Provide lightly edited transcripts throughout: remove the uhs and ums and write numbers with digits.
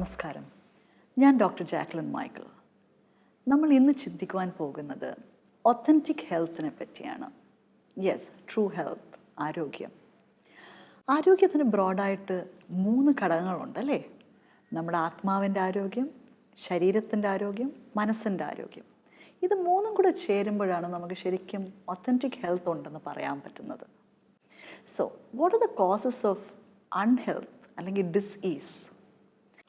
നമസ്കാരം. ഞാൻ doctor Jacqueline Michael. നമ്മൾ ഇന്ന് ചിന്തിക്കുവാൻ പോകുന്നത് ഒത്തൻറ്റിക് ഹെൽത്തിനെ പറ്റിയാണ്. യെസ്, ട്രൂ ഹെൽത്ത്, ആരോഗ്യം. ആരോഗ്യത്തിന് ബ്രോഡായിട്ട് 3 ഘടകങ്ങളുണ്ടല്ലേ? നമ്മുടെ ആത്മാവിൻ്റെ ആരോഗ്യം, ശരീരത്തിൻ്റെ ആരോഗ്യം, മനസ്സിൻ്റെ ആരോഗ്യം. ഇത് 3ഉം കൂടെ ചേരുമ്പോഴാണ് നമുക്ക് ശരിക്കും ഒത്തൻറ്റിക് ഹെൽത്ത് ഉണ്ടെന്ന് പറയാൻ പറ്റുന്നത്. So what are the causes of unhealth അല്ലെങ്കിൽ ഡിസീസ്?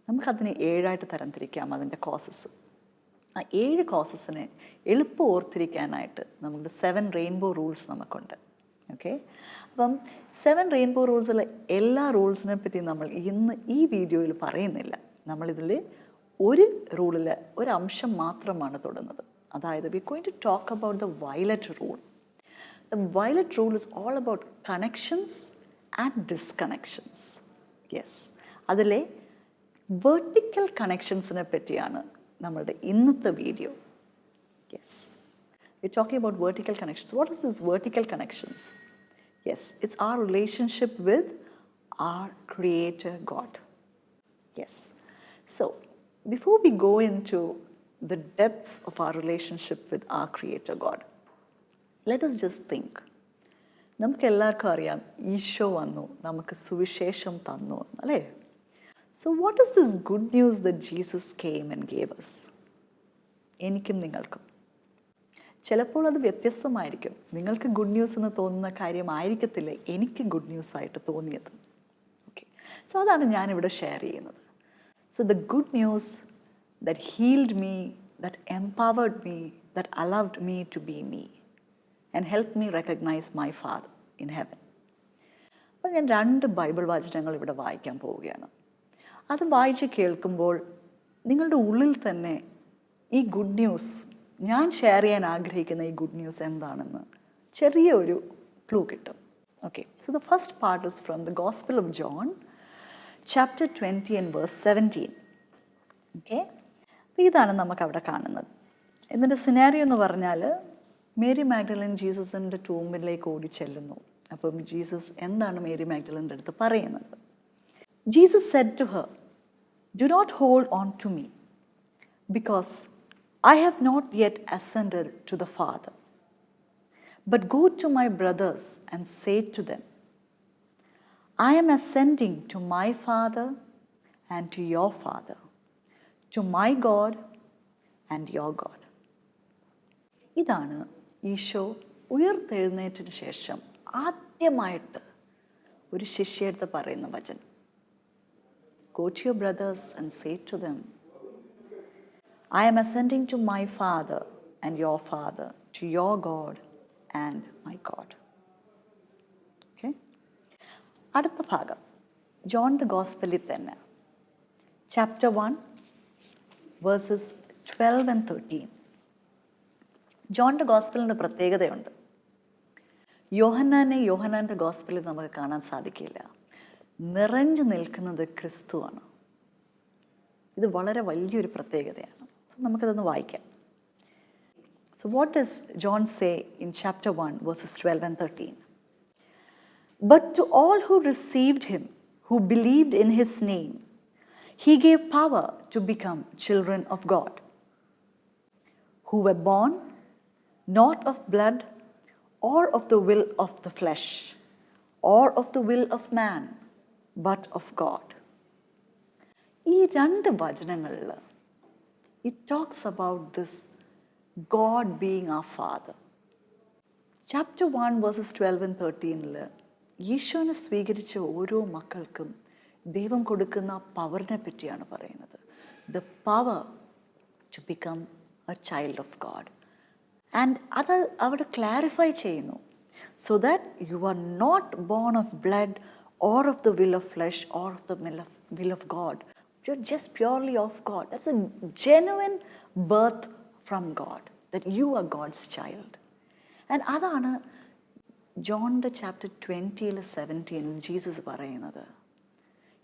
നമുക്കതിനെ 7ആയിട്ട് തരംതിരിക്കാം. അതിൻ്റെ കോസസ്, ആ 7 കോസസിനെ എളുപ്പം ഓർത്തിരിക്കാനായിട്ട് നമുക്ക് 7 റെയിൻബോ റൂൾസ് നമുക്കുണ്ട്. ഓക്കെ, അപ്പം 7 റെയിൻബോ റൂൾസിലെ എല്ലാ റൂൾസിനെ പറ്റി നമ്മൾ ഇന്ന് ഈ വീഡിയോയിൽ പറയുന്നില്ല. നമ്മളിതിൽ ഒരു റൂളിൽ ഒരു അംശം മാത്രമാണ് തൊടുന്നത്. അതായത് we going to talk about the violet rule. The violet rule is all about connections and disconnections. Yes, അതിലെ വെർട്ടിക്കൽ കണക്ഷൻസിനെ പറ്റിയാണ് നമ്മളുടെ ഇന്നത്തെ വീഡിയോ. Yes, we talking about vertical connections. What is this vertical connections? Yes, it's our relationship with our creator God. Yes, so before we go into the depths of our relationship with our creator God, let us just think. നമുക്ക് എല്ലാവർക്കും അറിയാം, ഈശോ വന്നു, നമുക്ക് സുവിശേഷം തന്നു അല്ലേ? So what is this good news that Jesus came and gave us? എനിക്കും നിങ്ങൾക്കും ചിലപ്പോൾ അത് വ്യത്യസ്തമായിരിക്കും. നിങ്ങൾക്ക് ഗുഡ് ന്യൂസ് എന്ന് തോന്നുന്ന കാര്യമായിരിക്കത്തില്ല എനിക്ക് ഗുഡ് ന്യൂസ് ആയിട്ട് തോന്നിയത്. ഓക്കെ, സോ അതാണ് ഞാനിവിടെ ഷെയർ ചെയ്യുന്നത്. So the good news that healed me, that empowered me, that allowed me to be me and help me recognize my father in heaven. അപ്പോൾ ഞാൻ 2 ബൈബിൾ വചനങ്ങൾ ഇവിടെ വായിക്കാൻ പോവുകയാണ്. അത് വായിച്ച് കേൾക്കുമ്പോൾ നിങ്ങളുടെ ഉള്ളിൽ തന്നെ ഈ ഗുഡ് ന്യൂസ്, ഞാൻ ഷെയർ ചെയ്യാൻ ആഗ്രഹിക്കുന്ന ഈ ഗുഡ് ന്യൂസ് എന്താണെന്ന് ചെറിയൊരു ക്ലൂ കിട്ടും. Okay, so the first part is from the gospel of John chapter 20 and verse 17. Okay, അപ്പോൾ ഇതാണ് നമുക്കവിടെ കാണുന്നത്. എന്നിട്ട് സിനാരിയോ എന്ന് പറഞ്ഞാൽ മേരി മാഗ്ഡലിൻ ജീസസിൻ്റെ ടൂമ്പിലേക്ക് ഓടി ചെല്ലുന്നു. അപ്പം ജീസസ് എന്താണ് മേരി മാഗ്ഡലിൻ്റെ അടുത്ത് പറയുന്നത്? Jesus said to her, "Do not hold on to me, because I have not yet ascended to the Father. But go to my brothers and say to them, I am ascending to my Father and to your Father, to my God and your God." ഇതാണ് ഈശോ ഉയർത്തെഴുന്നേറ്റതിന് ശേഷം ആദ്യമായിട്ട് ഒരു ശിഷ്യടുത്ത് പറയുന്ന വചനം. Go to your brothers and say to them, I am ascending to my Father and your Father, to your God and my God. Okay? അടുത്ത ഭാഗം ജോണിൻ്റെ ഗോസ്പലിൽ തന്നെ chapter 1 versus 12 and 13. ജോണിൻ്റെ ഗോസ്പലിൻ്റെ പ്രത്യേകതയുണ്ട്. യോഹന്നാൻ്റെ ഗോസ്പലിൽ നമുക്ക് കാണാൻ സാധിക്കില്ല. നിറഞ്ഞു നിൽക്കുന്നത് ക്രിസ്തുവാണ്. ഇത് വളരെ വലിയൊരു പ്രത്യേകതയാണ്. സോ നമുക്കതൊന്ന് വായിക്കാം. So what does John say in chapter 1 versus 12 and 13? But to all who received him, who believed in his name, he gave power to become children of God, who were born not of blood or of the will of the flesh or of the will of man, but of God. ഈ 2 വചനങ്ങളിൽ it talks about this God being our Father. Chapter 1 verses 12 and 13 ഈശോനെ സ്വീകരിച്ച ഓരോ മക്കൾക്കും ദൈവം കൊടുക്കുന്ന പവറിനെ പറ്റിയാണ് പറയുന്നത്. The power to become a child of God. And അത് അവിടെ ക്ലാരിഫൈ ചെയ്യുന്നു. So that you are not born of blood or of the will of flesh or of the will of God. You're just purely of God. That's a genuine birth from God, that you are God's child. And അതാണ് ജോണിൻ്റെ chapter 20 17 Jesus പറയുന്നത്.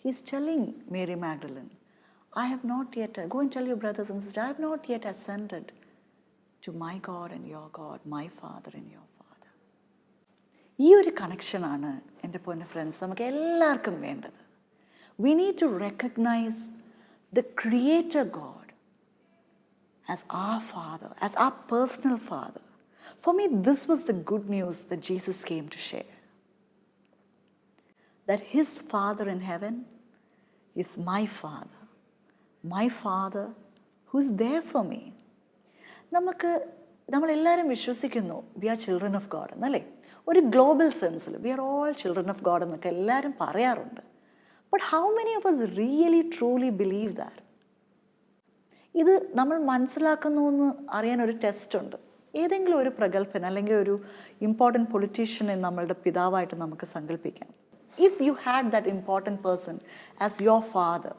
He's telling Mary Magdalene, I have not yet, go and tell your brothers and sisters, I have not yet ascended to my God and your God, my Father and your Father. ഈ ഒരു കണക്ഷനാണ് എൻ്റെ പൊന്നു friends നമുക്ക് എല്ലാവർക്കും വേണ്ടത്. We need to recognize the Creator God as our Father, as our personal Father. For me, this was the good news that Jesus came to share. That His Father in heaven is my Father who is there for me. നമ്മളെല്ലാവരും വിശ്വസിക്കുന്നു we are children of God എന്നല്ലേ, ഒരു global സെൻസിൽ we are all children of God എന്നൊക്കെ എല്ലാവരും പറയാറുണ്ട്. But how many of us really truly believe that? ഇത് നമ്മൾ മനസ്സിലാക്കുന്നു എന്ന് അറിയാൻ ഒരു ടെസ്റ്റ് ഉണ്ട്. ഏതെങ്കിലും ഒരു പ്രഗത്ഭൻ അല്ലെങ്കിൽ ഒരു ഇമ്പോർട്ടൻറ്റ് പൊളിറ്റീഷ്യനെ നമ്മളുടെ പിതാവായിട്ട് നമുക്ക് സങ്കല്പിക്കാം. If you had that important person as your father,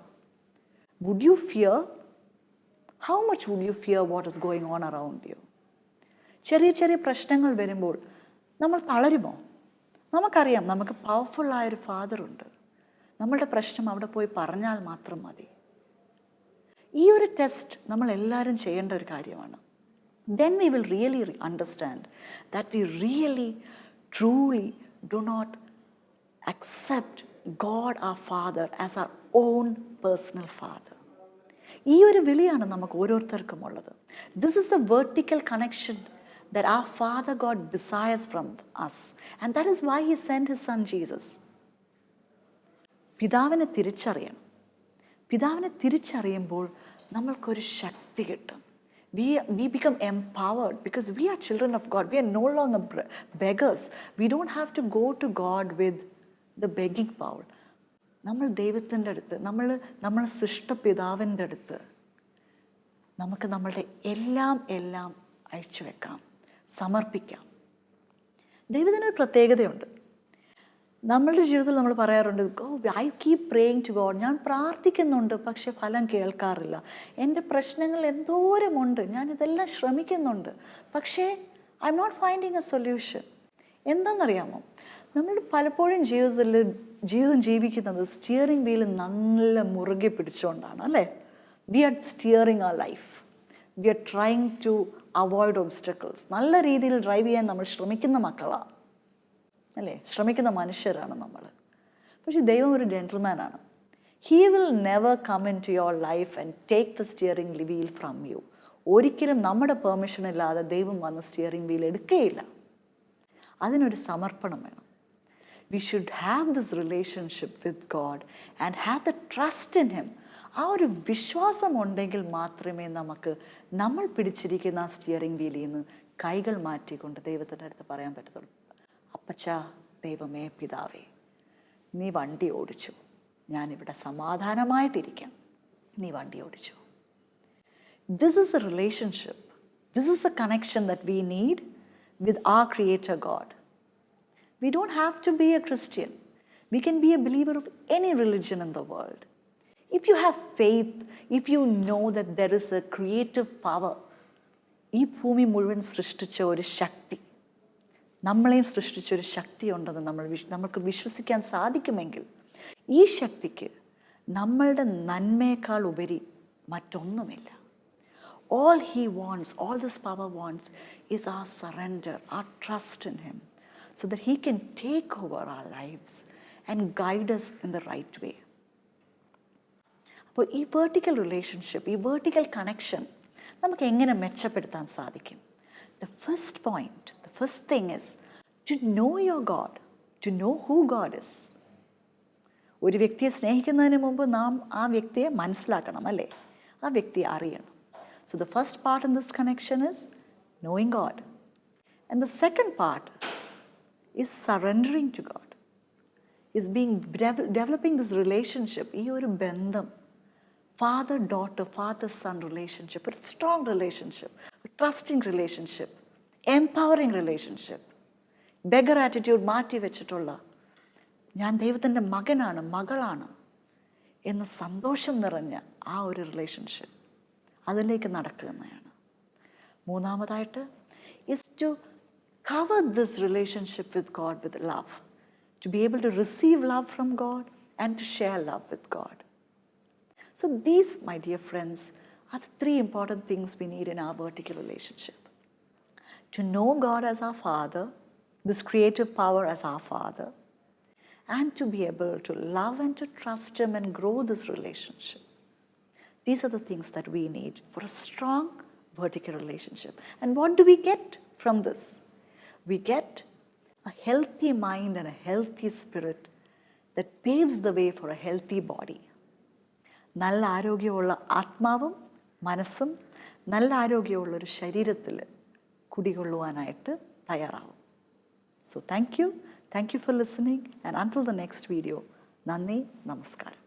would you fear? How much would you fear what is going on around you? ചെറിയ ചെറിയ പ്രശ്നങ്ങൾ വരുമ്പോൾ നമ്മൾ തളരുമോ? നമുക്കറിയാം നമുക്ക് പവർഫുള്ളായൊരു ഫാദറുണ്ട്. നമ്മളുടെ പ്രശ്നം അവിടെ പോയി പറഞ്ഞാൽ മാത്രം മതി. ഈ ഒരു ടെസ്റ്റ് നമ്മളെല്ലാവരും ചെയ്യേണ്ട ഒരു കാര്യമാണ്. Then we will really understand that we really, truly do not accept God our Father as our own personal Father. ഈ ഒരു വിളിയാണ് നമുക്ക് ഓരോരുത്തർക്കും ഉള്ളത്. This is the vertical connection that our Father God desires from us. And that is why He sent His Son Jesus. പിതാവിനെ തിരിച്ചറിയണം. പിതാവിനെ തിരിച്ചറിയുമ്പോൾ നമ്മൾക്കൊരു ശക്തി കിട്ടും. We become empowered because we are children of God. We are no longer beggars. We don't have to go to God with the begging bowl. നമ്മൾ ദൈവത്തിൻ്റെ അടുത്ത്, നമ്മൾ സൃഷ്ടപിതാവിൻ്റെ അടുത്ത് നമുക്ക് നമ്മളുടെ എല്ലാം അയച്ചു വെക്കാം, സമർപ്പിക്കാം. ദൈവത്തിനൊരു പ്രത്യേകതയുണ്ട്. നമ്മളുടെ ജീവിതത്തിൽ നമ്മൾ പറയാറുണ്ട്, I keep praying to God. ഞാൻ പ്രാർത്ഥിക്കുന്നുണ്ട്, പക്ഷെ ഫലം കേൾക്കാറില്ല. എൻ്റെ പ്രശ്നങ്ങൾ എന്തോരമുണ്ട്, ഞാനിതെല്ലാം ശ്രമിക്കുന്നുണ്ട്, പക്ഷേ I'm not finding a solution. എന്താണെന്നറിയാമോ? നമ്മൾ പലപ്പോഴും ജീവിതം ജീവിക്കുന്നത് സ്റ്റിയറിംഗ് വീൽ നല്ല മുറുകെ പിടിച്ചുകൊണ്ടാണ്, അല്ലേ? We are steering our life. We are trying to avoid obstacles. നല്ല രീതിയിൽ ഡ്രൈവ് ചെയ്യാൻ നമ്മൾ ശ്രമിക്കുന്ന മക്കളാണ്, അല്ലേ? ശ്രമിക്കുന്ന മനുഷ്യരാണ് നമ്മൾ. പക്ഷേ ദൈവം ഒരു ജെൻറ്റിൽമാനാണ്. He will never come into your life and take the steering wheel from you. ഒരിക്കലും നമ്മുടെ പെർമിഷൻ ഇല്ലാതെ ദൈവം വന്ന് സ്റ്റിയറിംഗ് വീൽ എടുക്കുകയില്ല. അതിനൊരു സമർപ്പണം വേണം. We should have this relationship with God and have the trust in him. ആ ഒരു വിശ്വാസം ഉണ്ടെങ്കിൽ മാത്രമേ നമുക്ക് നമ്മൾ പിടിച്ചിരിക്കുന്ന ആ സ്റ്റിയറിംഗ് വീലിൽ നിന്ന് കൈകൾ മാറ്റിക്കൊണ്ട് ദൈവത്തിൻ്റെ അടുത്ത് പറയാൻ പറ്റത്തുള്ളൂ, അപ്പച്ചാ, ദൈവമേ, പിതാവേ, നീ വണ്ടി ഓടിച്ചു, ഞാനിവിടെ സമാധാനമായിട്ടിരിക്കാം, നീ വണ്ടി ഓടിച്ചു. This is a relationship. This is a connection that we need with our creator God. We don't have to be a Christian. We can be a believer of any religion in the world. If you have faith, if you know that there is a creative power, ഈ ഭൂമി മുഴുവൻ സൃഷ്ടിച്ച ഒരു ശക്തി, നമ്മളെയും സൃഷ്ടിച്ചൊരു ശക്തി ഉണ്ടെന്ന് നമ്മൾക്ക് വിശ്വസിക്കാൻ സാധിക്കുമെങ്കിൽ ഈ ശക്തിക്ക് നമ്മളുടെ നന്മയേക്കാൾ ഉപരി മറ്റൊന്നുമില്ല. All he wants, all this power wants is our surrender, our trust in him, so that he can take over our lives and guide us in the right way. അപ്പോൾ ഈ വേർട്ടിക്കൽ റിലേഷൻഷിപ്പ്, ഈ vertical connection നമുക്ക് എങ്ങനെ മെച്ചപ്പെടുത്താൻ സാധിക്കും? The first point, the first thing is to know your God, to know who God is. ഒരു വ്യക്തിയെ സ്നേഹിക്കുന്നതിന് മുമ്പ് നാം ആ വ്യക്തിയെ മനസ്സിലാക്കണം, അല്ലേ? ആ വ്യക്തിയെ അറിയണം. So the first part in this connection is knowing God. And the second part is surrendering to God, is developing this relationship. ഈ ഒരു ബന്ധം, father-daughter, father-son relationship, a strong relationship, a trusting relationship, empowering relationship. beggar attitude മാറ്റി വെച്ചിട്ടുള്ള, ഞാൻ ദൈവത്തിൻ്റെ മകനാണ്, മകളാണ് എന്ന സന്തോഷം നിറഞ്ഞ ആ ഒരു റിലേഷൻഷിപ്പ്, അതിലേക്ക് നടക്കുന്നതാണ്. മൂന്നാമതായിട്ട് is to cover this relationship with God with love, to be able to receive love from God and to share love with God. So these, my dear friends, are the three important things we need in our vertical relationship. To know God as our Father, this creative power as our Father, and to be able to love and to trust Him and grow this relationship. These are the things that we need for a strong vertical relationship. And what do we get from this? We get a healthy mind and a healthy spirit that paves the way for a healthy body. നല്ല ആരോഗ്യമുള്ള ആത്മാവും മനസ്സും നല്ല ആരോഗ്യമുള്ള ഒരു ശരീരത്തിൽ കുടികൊള്ളുവാനായിട്ട് തയ്യാറാവും. So thank you for listening, and until the next video, നന്ദി, നമസ്കാരം.